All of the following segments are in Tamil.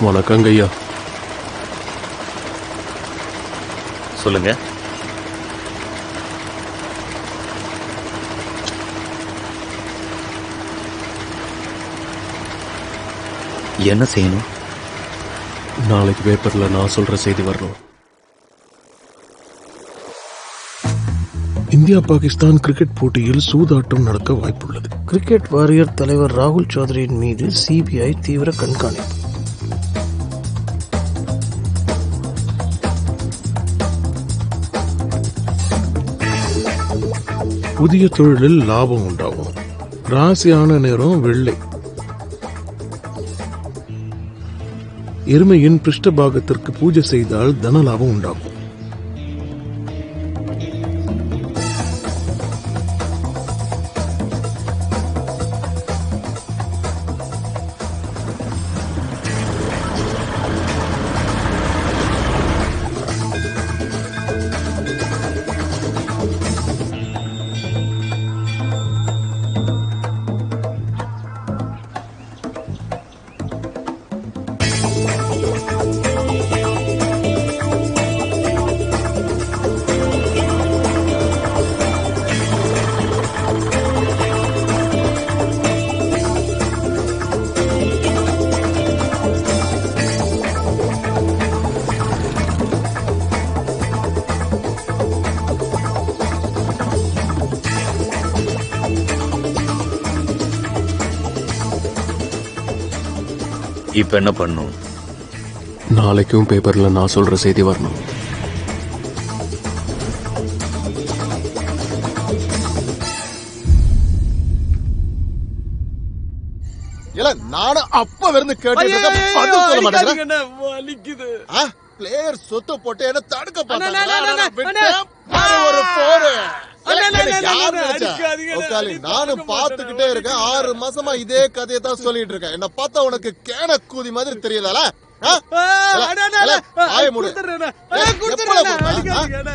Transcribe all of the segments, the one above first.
வணக்கங்க ஐயா. சொல்லுங்க. என்ன செய்யணும்? நாளைக்கு பேப்பர்ல நான் சொல்ற செய்தி வரணும். இந்தியா பாகிஸ்தான் கிரிக்கெட் போட்டியில் சூதாட்டம் நடக்க வாய்ப்புள்ளது. கிரிக்கெட் வாரியர் தலைவர் ராகுல் சௌத்ரியின் மீது சிபிஐ தீவிர கண்காணிப்பு. புதிய தொழிலில் லாபம் உண்டாகும். ராசியான நேரம் வெள்ளை. எருமையின் பிருஷ்டபாகத்திற்கு பூஜை செய்தால் தன லாபம் உண்டாகும். இப்ப என்ன பண்ணும்? நாளைக்கும் பேப்பர்ல நான் சொல்ற செய்தி வரணும். இல்ல நானும் அப்ப இருந்து கேட்டு பிளேயர் சொத்து போட்டு என்ன தடுக்க நானும் பாத்துக்கிட்டே இருக்கேன். 6 மாசமா இதே கதையை தான் சொல்லிட்டு இருக்கேன். என்ன பார்த்தா உனக்கு கேன கூதி மாதிரி தெரியல?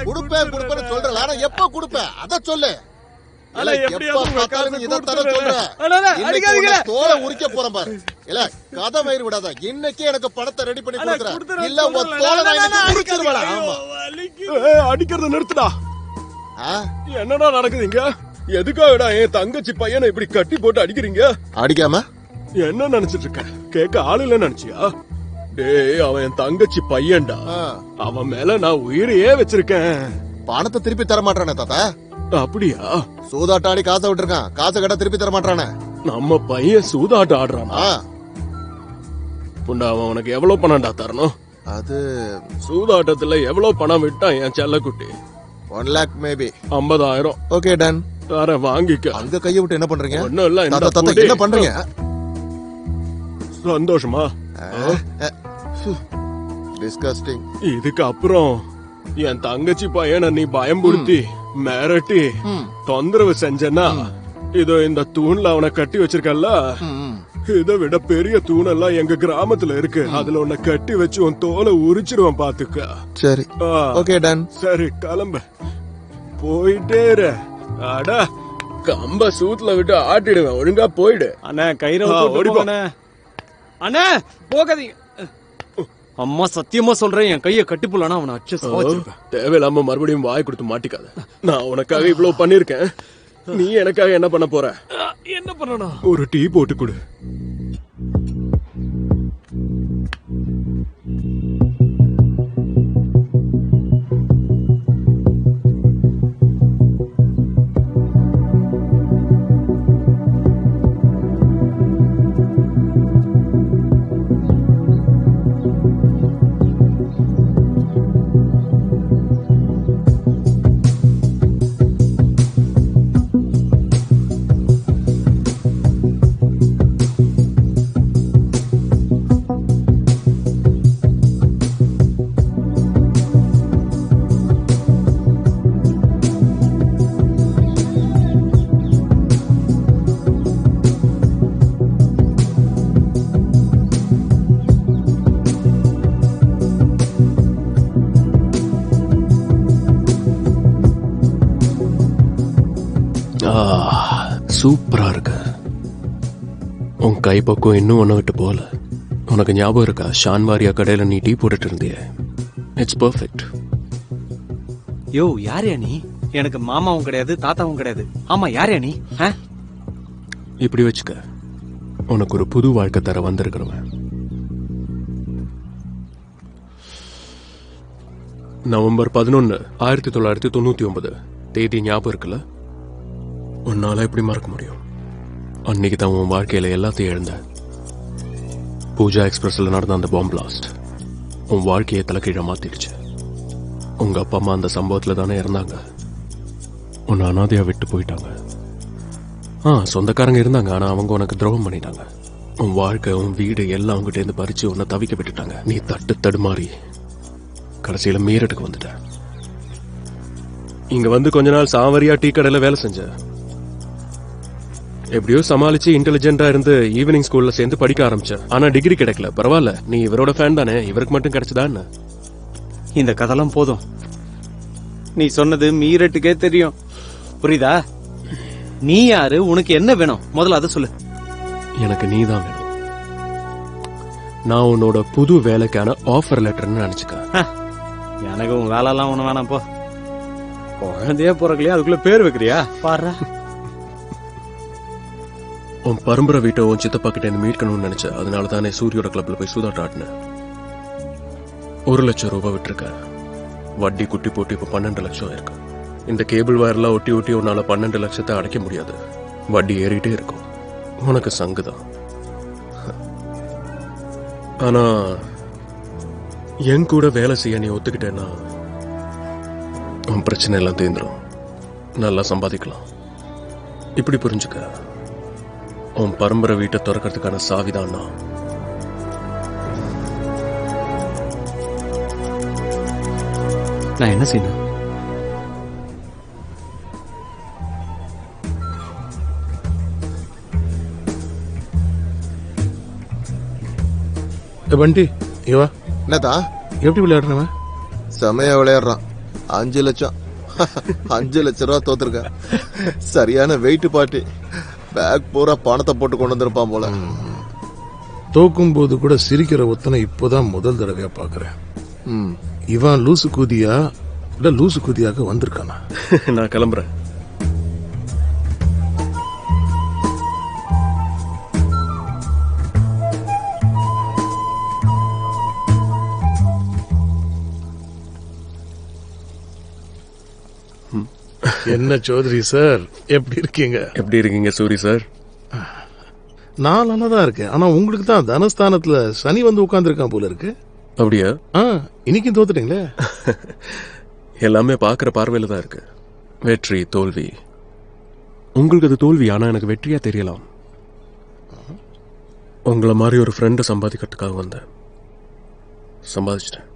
குடுப்பேன் சொல்றேன். ஆனா எப்ப குடுப்பேன் அத சொல்லு. தோலை உரிக்க போறேன் பாரு. இல்ல கதை மயிறு விடாத. இன்னைக்கு எனக்கு பணத்தை ரெடி பண்ணி கொடுக்குறேன். இல்ல அடிக்கிறத நிறுத்துடா. என்னடா நடக்குதுங்க? எதுக்காகடா என் தங்கச்சி பையனை இப்படி கட்டி போட்டு அடிக்கிறீங்க? அடிக்காம என்ன நினைச்சிட்டு இருக்க? கேட்க ஆள் இல்ல நினைச்சியா? டேய், அவன் என் தங்கச்சி பையன்டா. அவன் மேல நான் உயிரையே வச்சிருக்கேன். பணத்தை திருப்பி தர மாட்டானே தாத்தா. அப்படியா? சூதாட்டாடி காசை விட்டுருக்கான். காசை கட்ட திருப்பி தர மாட்டானே. நம்ம பையன் சூதாட்டம் ஆடுறானா? புண்டா, அவன் உனக்கு எவ்வளவு பணம்டா தரணும்? அது சூதாட்டத்துல எவ்வளவு பணம் விட்டான் என் செல்லக்குட்டி? 1 lakh மேபி. 50,000. Okay done. தர வாங்கிக்க. அங்க கைய விட்டு என்ன பண்றீங்க? ஒண்ணும் இல்ல. என்ன பண்றீங்க? சந்தோஷமா? டிஸ்கஸ்டிங். இதுக்கு அப்புறம் என் தங்கச்சி பையனை நீ பயம்படுத்தி மிரட்டி தொந்தரவு செஞ்சனா, இதோ இந்த தூண்ல அவனை கட்டி வச்சிருக்கல, இதை விட பெரிய தூணெல்லாம் எங்க கிராமத்துல இருக்கு. அதுல உன்னை கட்டி வச்சு உன் தோலை உரிச்சிருவான் பாத்துக்க. சரி, ஓகே டன். சரி, கிளம்ப. போயிட்டே இரு. அடா, கம்ப சூத்துல விட்டு ஆட்டிடுவேன். ஒழுங்கா போயிடு. அண்ணா கயிறை ஓடிப்போன. அண்ணா போகாதீங்க. அம்மா சத்தியமா சொல்றேன், என் கைய கட்டிப்புலனா அவனை அச்சு சாவச்சிருப்பேன். தேவையில்லாம மறுபடியும் வாய் கொடுத்து மாட்டிக்காத. நான் உனக்காக இவ்வளவு பண்ணிருக்கேன். நீ எனக்காக என்ன பண்ண போற? என்ன பண்ணணும்? ஒரு டீ போட்டு கொடு. சூப்பரா இருக்கு. உன் கைப்பக்கம் இன்னும் ஒன்ன விட்டு போல. உனக்கு ஞாபகம் இருக்கா ஷான்வாரியா கடையில நீ டீ போட்டுட்டு இருந்தியே? It's perfect. யோ யாரையா நீ? எனக்கு மாமாவும் கிடையாது தாத்தாவும் கிடையாது. ஆமா யாரையா நீ? இப்படி வச்சுக்க, உனக்கு ஒரு புது வாழ்க்கை தர வந்திருக்கிறவன். நவம்பர் 11, 1999 தேதி ஞாபகம் இருக்குல்ல? உன்னால எப்படி மறக்க முடியும்? அன்னைக்கு தான் உன் வாழ்க்கையில எல்லாத்தையும் இழந்த. பூஜா எக்ஸ்பிரஸ்ல நடந்த அந்த பாம்பு பிளாஸ்ட் உன் வாழ்க்கையை தலைக்கீழ மாத்திடுச்சு. உங்க அப்பா அம்மா அந்த சம்பவத்துல தானே இறந்தாங்க. உன்னை அனாதையா விட்டு போயிட்டாங்க. சொந்தக்காரங்க இருந்தாங்க, ஆனா அவங்க உனக்கு துரோகம் பண்ணிட்டாங்க. உன் வாழ்க்கை, உன் வீடு எல்லாம் அவங்ககிட்ட இருந்து பறிச்சு உன்னை தவிக்க விட்டுட்டாங்க. நீ தடுமாறி கடைசியில மீரட்டுக்கு வந்துட்ட. இங்க வந்து கொஞ்ச நாள் சாவரியா டீ கடையில வேலை செஞ்ச. எப்படியோ சமாளிச்சு இன்டெலிஜென்டா இருந்து ஈவினிங் ஸ்கூல்ல சேர்ந்து படிக்க ஆரம்பிச்ச. ஆனா டிகிரி கிடைக்கல. பரவாயில்ல, நீ இவரோட ஃபேன் தானே, இவருக்கு மட்டும் கிடைச்சதா என்ன? இந்த கதெல்லாம் போதும். நீ சொன்னது மீரட்டுக்கே தெரியும், புரியுதா? நீ யாரு, உனக்கு என்ன வேணும், முதல்ல அதை சொல்லு. எனக்கு நீ தான் வேணும். நான் உன்னோட புது வேலைக்கான ஆஃபர் லெட்டர்னு நினைச்சுக்க. எனக்கு உன் வேலைலாம் ஒண்ணு வேணாம் போ. குழந்தைய பிறக்கலையா, அதுக்குள்ள பேர் வைக்கிறியா பாரு. உன் பரம்பரை வீட்டை உன் சித்தப்பா கிட்ட இருந்து மீட்கணும்னு நினைச்ச. அதனால தானே சூரியோட கிளப்ல போய் சூதாட்டம் ஆட்டினேன். 1 லட்சம் ரூபாய் விட்டுருக்க. வட்டி குட்டி போட்டு இப்ப 12 லட்சம் இருக்கு. இந்த கேபிள் வயர்லாம் ஒட்டி ஒட்டி உன்னால 12 லட்சத்தை அடைக்க முடியாது. வட்டி ஏறிட்டே இருக்கும். உனக்கு சங்குதான். ஆனா என் கூட வேலை செய்ய நீ ஒத்துக்கிட்டேன்னா உன் பிரச்சனை எல்லாம் தீர்ந்துடும். நல்லா சம்பாதிக்கலாம். இப்படி புரிஞ்சுக்க, உன் பரம்பரை வீட்டை திறக்கிறதுக்கான சாவிதான் நான். நான் என்ன செய்யணும்? பண்டி இவா என்னதா எப்படி விளையாடுறவன்? செமையா விளையாடுறான். 5 லட்சம் 5 லட்சம் ரூபா தோத்துருக்க. சரியான வெயிட் பாட்டி. பேக் பூரா பணத்தை போட்டு கொண்டு வந்திருப்பான் போல. தோக்கும் போது கூட சிரிக்கிற ஒத்தனை இப்போதான் முதல் தடவையா பாக்குறேன். இவன் லூசு கூதியா இல்ல லூசு கூதியாக வந்திருக்கானா? நான் கிளம்புறேன். என்ன சௌத்ரி சார், எப்படி இருக்கீங்க? எப்படி இருக்கீங்க சூரி சார்? நான் நல்லாதான் இருக்கேன். ஆனா உங்களுக்கு தான் தனஸ்தானத்துல சனி வந்து உட்கார்ந்துருக்கான் போல இருக்கு. அப்படியா? இன்னைக்கும் தோத்துட்டீங்களே. எல்லாமே பாக்குற பார்வையில தான் இருக்கு. வெற்றி தோல்வி. உங்களுக்கு அது தோல்வி, ஆனா எனக்கு வெற்றியா தெரியலாம். உங்களை மாதிரி ஒரு ஃப்ரெண்டை சம்பாதிக்கிறதுக்காக வந்தேன். சம்பாதிச்சிட்டேன்.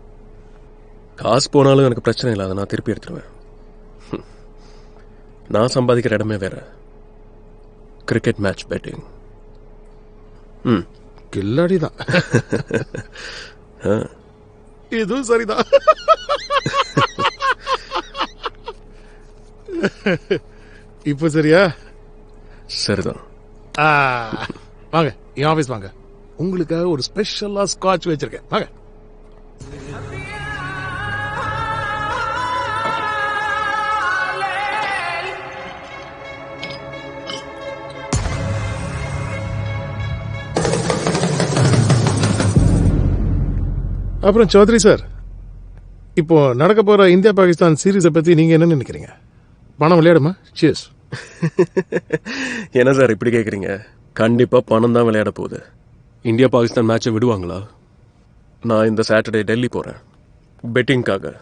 காசு போனாலும் எனக்கு பிரச்சனை இல்லை, அதை நான் திருப்பி எடுத்துருவேன். நான் சம்பாதிக்கிற இடமே வேற. Cricket match betting. கில்லாடிதான். இதுவும் சரிதான். இப்ப சரியா? சரிதான். வாங்க என் ஆபீஸ் வாங்க. உங்களுக்காக ஒரு ஸ்பெஷலா ஸ்காட்ச் வச்சிருக்கேன். வாங்க. அப்புறம் சௌத்ரி சார், இப்போ நடக்க போற இந்தியா பாகிஸ்தான் சீரீஸை பத்தி நீங்க என்ன நினைக்கிறீங்க? பணம் விளையாடுமா? Cheers. என்ன சார் இப்படி கேக்குறீங்க? கண்டிப்பா பணம் தான் விளையாட போகுது. இந்தியா பாகிஸ்தான் மேட்சை விடுவாங்களா? நான் இந்த சாட்டர்டே டெல்லி போறேன் பெட்டிங்காக.